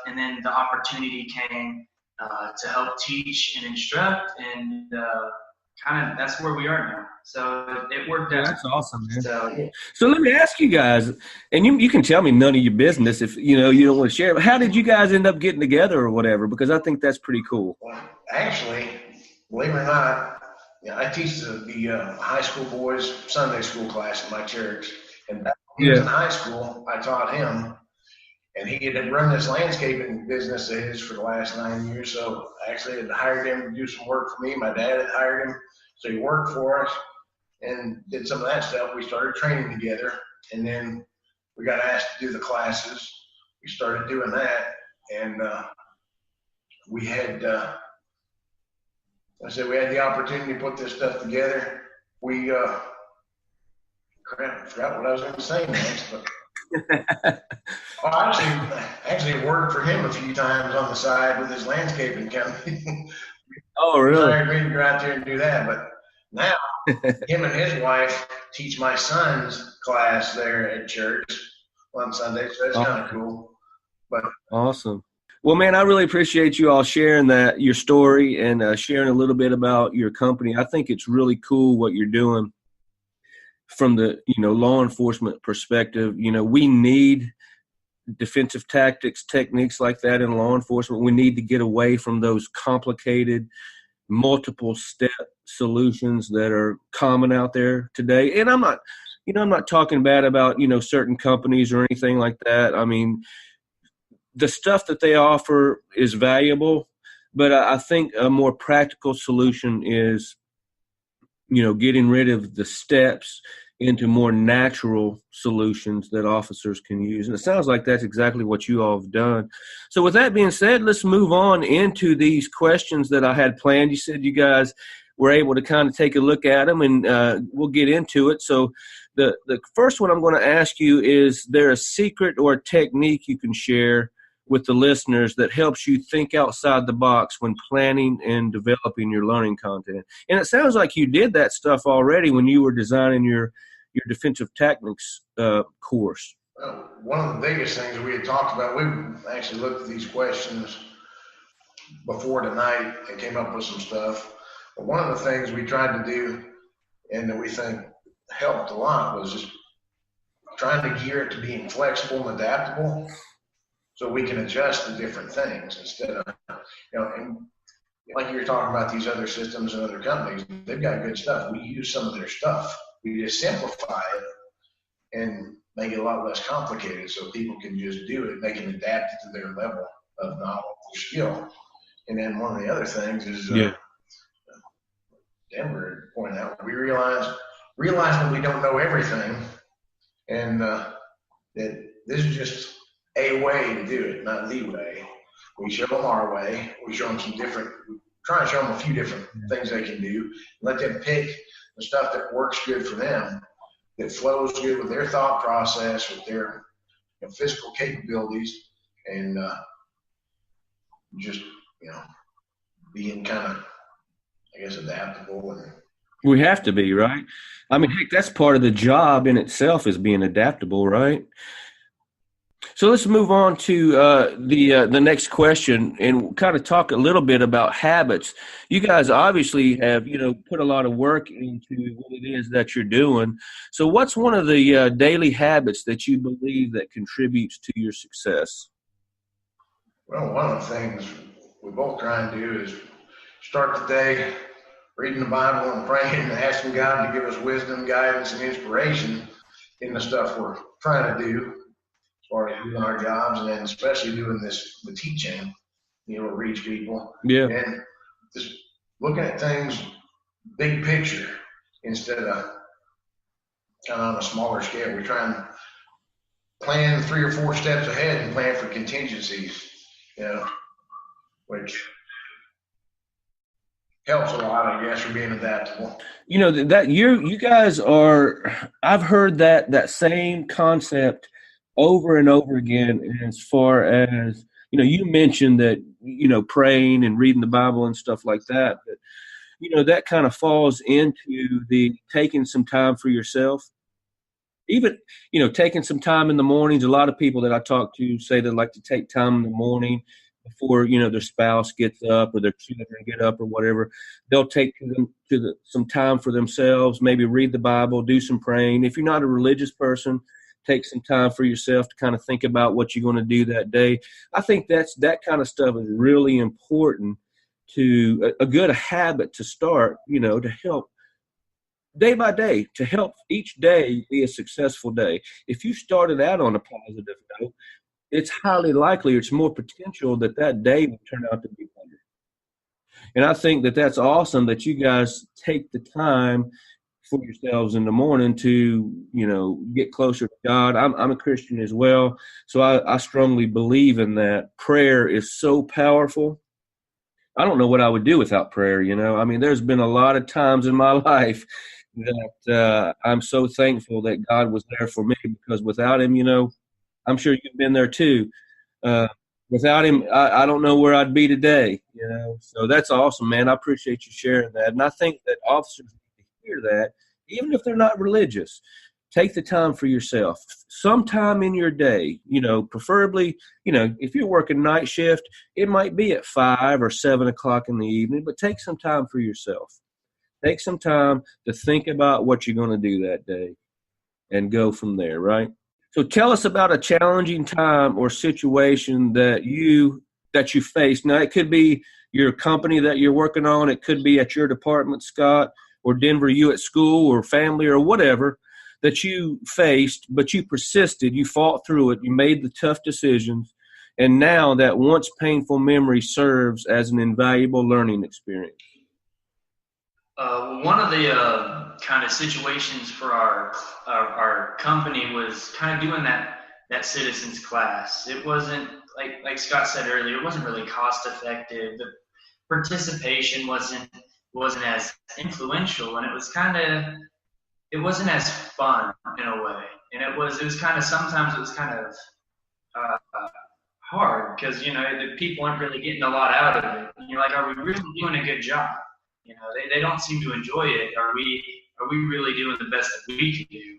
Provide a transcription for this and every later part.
and then the opportunity came to help teach and instruct, and kind of that's where we are now. So it worked out. That's awesome, man. So, So let me ask you guys, and you can tell me none of your business if you don't want to share. But how did you guys end up getting together or whatever? Because I think that's pretty cool. Well, actually, believe it or not, I teach the high school boys Sunday school class at my church. And back when he was in high school, I taught him. And he had run this landscaping business of his for the last 9 years. So I actually had hired him to do some work for me. My dad had hired him. So he worked for us and did some of that stuff. We started training together. And then we got asked to do the classes. We started doing that. And we had, we had the opportunity to put this stuff together. We, crap, I forgot what I was going to say next. But actually worked for him a few times on the side with his landscaping company. Oh, really? He hired me to go out there and do that. But now him and his wife teach my son's class there at church on Sunday. So that's kind of cool. But awesome. Well, man, I really appreciate you all sharing your story and sharing a little bit about your company. I think it's really cool what you're doing from the, law enforcement perspective. We need defensive tactics, techniques like that in law enforcement. We need to get away from those complicated, multiple step solutions that are common out there today. And I'm not talking bad about, certain companies or anything like that. I mean, the stuff that they offer is valuable, but I think a more practical solution is, getting rid of the steps into more natural solutions that officers can use. And it sounds like that's exactly what you all have done. So with that being said, let's move on into these questions that I had planned. You said you guys were able to kind of take a look at them, and we'll get into it. So the first one I'm going to ask you is there a secret or a technique you can share with the listeners that helps you think outside the box when planning and developing your learning content? And it sounds like you did that stuff already when you were designing your defensive tactics course. Well, one of the biggest things we had talked about, we actually looked at these questions before tonight and came up with some stuff. But one of the things we tried to do and that we think helped a lot was just trying to gear it to being flexible and adaptable, so we can adjust to different things instead of, and like you were talking about these other systems and other companies, they've got good stuff. We use some of their stuff. We just simplify it and make it a lot less complicated so people can just do it. They can adapt it to their level of knowledge or skill. And then one of the other things is, Denver pointed out, we realize that we don't know everything, and that this is just a way to do it, not the way. We show them our way. We show them try and show them a few different things they can do. Let them pick the stuff that works good for them, that flows good with their thought process, with their physical capabilities, and just, being kind of, I guess, adaptable. And we have to be, right? I mean, heck, that's part of the job in itself, is being adaptable, right? So let's move on to the next question and kind of talk a little bit about habits. You guys obviously have, put a lot of work into what it is that you're doing. So what's one of the daily habits that you believe that contributes to your success? Well, one of the things we both try and do is start the day reading the Bible and praying and asking God to give us wisdom, guidance, and inspiration in the stuff we're trying to do, as far as doing our jobs, and then especially doing the teaching, to reach people. Yeah. And just looking at things big picture instead of kind of on a smaller scale. We try and plan 3 or 4 steps ahead and plan for contingencies, which helps a lot, I guess, for being adaptable. That you guys are, I've heard that same concept over and over again, as far as, you mentioned that, praying and reading the Bible and stuff like that, but, that kind of falls into the taking some time for yourself. even, taking some time in the mornings. A lot of people that I talk to say they like to take time in the morning before, their spouse gets up or their children get up or whatever. They'll take some time for themselves, maybe read the Bible, do some praying. If you're not a religious person, take some time for yourself to kind of think about what you're going to do that day. I think that kind of stuff is really important to a good habit to start, to help day by day, to help each day be a successful day. If you started out on a positive note, it's highly likely, it's more potential that day will turn out to be better. And I think that's awesome that you guys take the time for yourselves in the morning to, get closer to God. I'm a Christian as well, so I strongly believe in that. Prayer is so powerful. I don't know what I would do without prayer, I mean, there's been a lot of times in my life that I'm so thankful that God was there for me, because without him, I'm sure you've been there too. Without him, I don't know where I'd be today, So that's awesome, man. I appreciate you sharing that. And I think that officers need to hear that, even if they're not religious. Take the time for yourself. Sometime in your day, preferably, if you're working night shift, it might be at 5 or 7 o'clock in the evening, but take some time for yourself. Take some time to think about what you're going to do that day and go from there, right? So tell us about a challenging time or situation that you faced. Now, it could be your company that you're working on. It could be at your department, Scott, or Denver, you at school or family or whatever that you faced, but you persisted. You fought through it. You made the tough decisions. And now that once painful memory serves as an invaluable learning experience. One of the kind of situations for our company was kind of doing that citizens class. It wasn't like Scott said earlier. It wasn't really cost effective. The participation wasn't as influential, and it wasn't as fun in a way. And it was kind of sometimes it was kind of hard because the people aren't really getting a lot out of it. And you're like, are we really doing a good job? They don't seem to enjoy it. Are we really doing the best that we can do?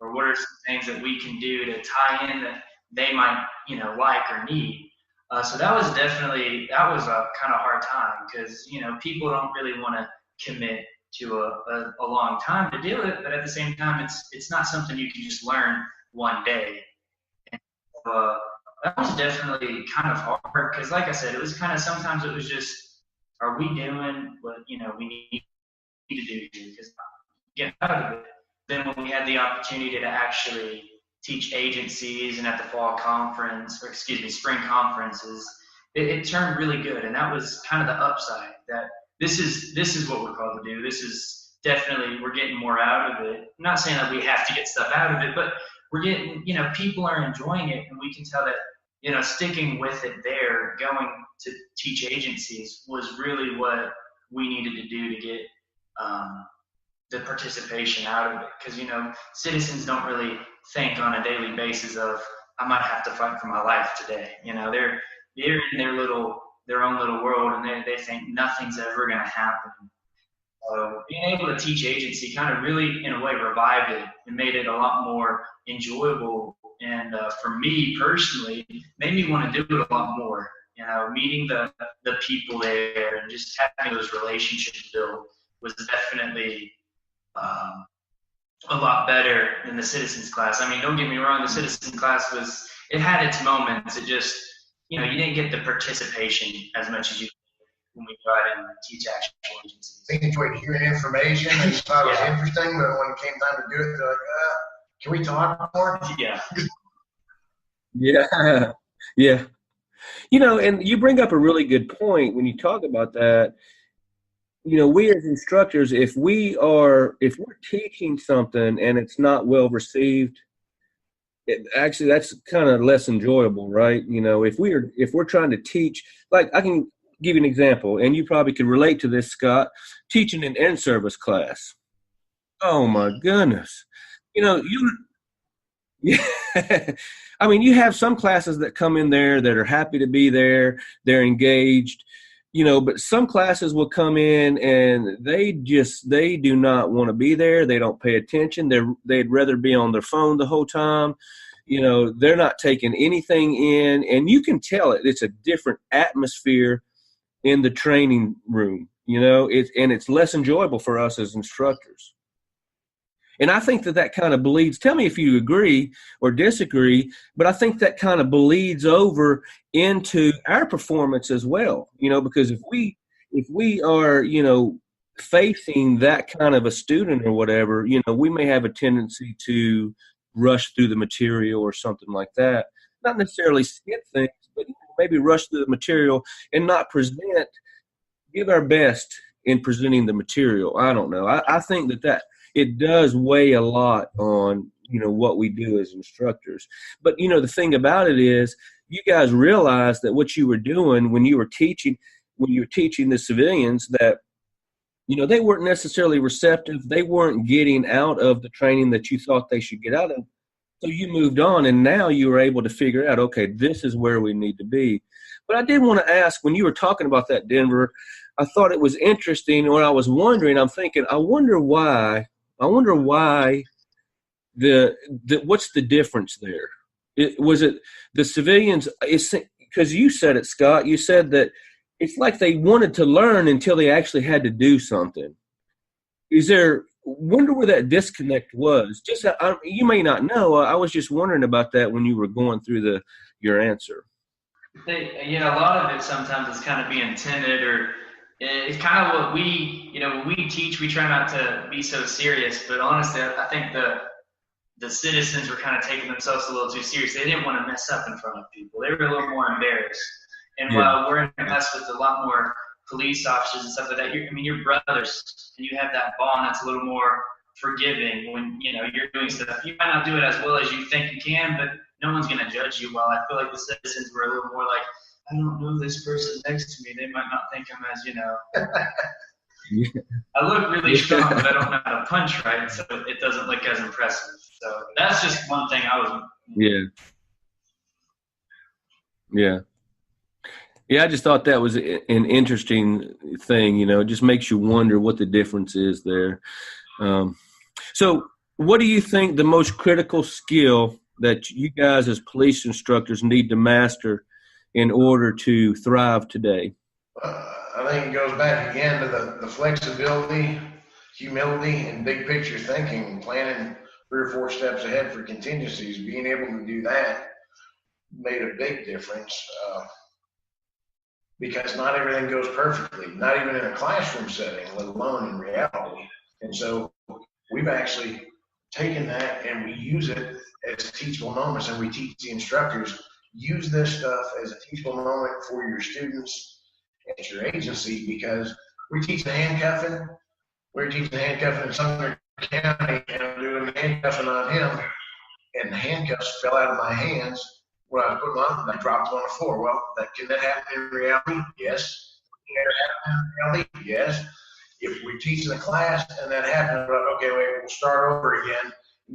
Or what are some things that we can do to tie in that they might, like or need? So that was a kind of hard time because, people don't really want to commit to a long time to do it, but at the same time, it's not something you can just learn one day. And, that was definitely kind of hard because, like I said, it was kind of sometimes it was just, are we doing what we need to do because get out of it? Then when we had the opportunity to actually teach agencies and at the spring conferences, it turned really good, and that was kind of the upside. That this is what we're called to do. This is definitely we're getting more out of it. I'm not saying that we have to get stuff out of it, but we're getting people are enjoying it, and we can tell that sticking with it there, going to teach agencies was really what we needed to do to get the participation out of it. Because, citizens don't really think on a daily basis of, I might have to fight for my life today. They're in their own little world, and they think nothing's ever going to happen. So being able to teach agency kind of really, in a way, revived it and made it a lot more enjoyable. And for me personally, made me want to do it a lot more. Meeting the people there and just having those relationships built was definitely a lot better than the citizens class. I mean, don't get me wrong, the citizens class it had its moments. It just, you didn't get the participation as much as you when we go out and teach actual agencies. They enjoyed hearing information. They just thought it was interesting, but when it came time to do it, they're like, can we talk more? Yeah. Yeah. Yeah. And you bring up a really good point when you talk about that. We as instructors, if we're teaching something and it's not well received, actually that's kind of less enjoyable, right? If we're trying to teach, like I can give you an example, and you probably could relate to this, Scott, teaching an in-service class. Oh my goodness. Yeah. I mean, you have some classes that come in there that are happy to be there. They're engaged. but some classes will come in and they do not want to be there. They don't pay attention. They'd rather be on their phone the whole time. They're not taking anything in, and you can tell it's a different atmosphere in the training room. It's less enjoyable for us as instructors. And I think that kind of bleeds. Tell me if you agree or disagree, but I think that kind of bleeds over into our performance as well. Because if we are, facing that kind of a student or whatever, we may have a tendency to rush through the material or something like that. Not necessarily skip things, but maybe rush through the material and not give our best in presenting the material. I don't know. I think that it does weigh a lot on, what we do as instructors. But, the thing about it is you guys realize that what you were doing when you were teaching the civilians that, they weren't necessarily receptive. They weren't getting out of the training that you thought they should get out of. So you moved on, and now you were able to figure out, okay, this is where we need to be. But I did want to ask, when you were talking about that, Denver, I thought it was interesting, or I was wondering, I'm thinking, I wonder why what's the difference there? Was it the civilians? Because you said it, Scott. You said that it's like they wanted to learn until they actually had to do something. Wonder where that disconnect was? You may not know. I was just wondering about that when you were going through your answer. A lot of it sometimes is kind of being timid, or it's kind of what when we teach, we try not to be so serious. But honestly, I think the citizens were kind of taking themselves a little too serious. They didn't want to mess up in front of people. They were a little more embarrassed. And while we're in class with a lot more police officers and stuff like that, you're brothers, and you have that bond that's a little more forgiving when, you're doing stuff. You might not do it as well as you think you can, but no one's going to judge you well. I feel like the citizens were a little more like, I don't know this person next to me. They might not think I'm as, I look really strong, but I don't know how to punch right, so it doesn't look as impressive. So that's just one thing I was. Yeah, I just thought that was an interesting thing. It just makes you wonder what the difference is there. So what do you think the most critical skill that you guys as police instructors need to master in order to thrive today? I think it goes back again to the flexibility, humility, and big picture thinking, planning 3 or 4 steps ahead for contingencies. Being able to do that made a big difference. Because not everything goes perfectly, not even in a classroom setting, let alone in reality. And so we've actually taken that and we use it as teachable moments, and we teach the instructors, use this stuff as a teachable moment for your students at your agency, because we're teaching handcuffing in Sumner County, and I'm doing the handcuffing on him, and the handcuffs fell out of my hands. When I was putting them on, I dropped them on the floor. Well, can that happen in reality? Yes. Can that happen in reality? Yes. If we're teaching a class and that happens, okay, wait, we'll start over again.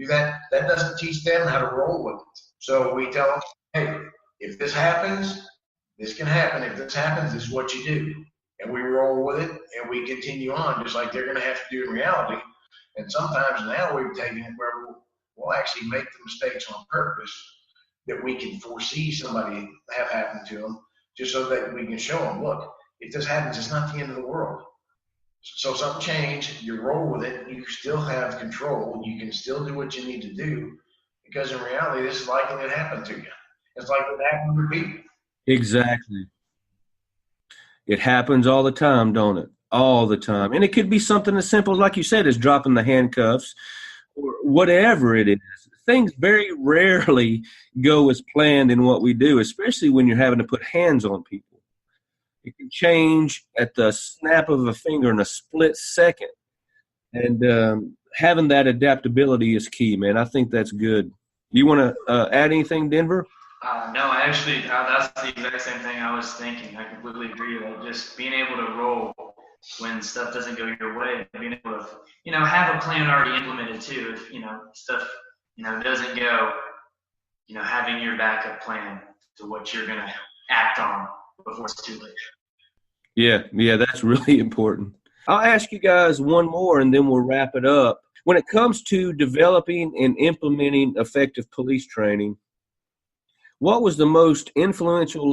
That doesn't teach them how to roll with it. So we tell them, hey, if this happens, this can happen. If this happens, this is what you do. And we roll with it and we continue on, just like they're going to have to do in reality. And sometimes now we've taken it where we'll actually make the mistakes on purpose, that we can foresee somebody have happen to them, just so that we can show them, look, if this happens, it's not the end of the world. So something changed, you roll with it, you still have control, you can still do what you need to do, because in reality, this is likely to happen to you. It's like it happened to people. Exactly. It happens all the time, don't it? All the time. And it could be something as simple, like you said, as dropping the handcuffs or whatever it is. Things very rarely go as planned in what we do, especially when you're having to put hands on people. It can change at the snap of a finger in a split second. And having that adaptability is key, man. I think that's good. You want to add anything, Denver? No, actually, that's the exact same thing I was thinking. I completely agree. Like just being able to roll when stuff doesn't go your way, being able to, have a plan already implemented too. If, stuff, doesn't go, having your backup plan to what you're going to act on before it's too late. Yeah, that's really important. I'll ask you guys one more and then we'll wrap it up. When it comes to developing and implementing effective police training, what was the most influential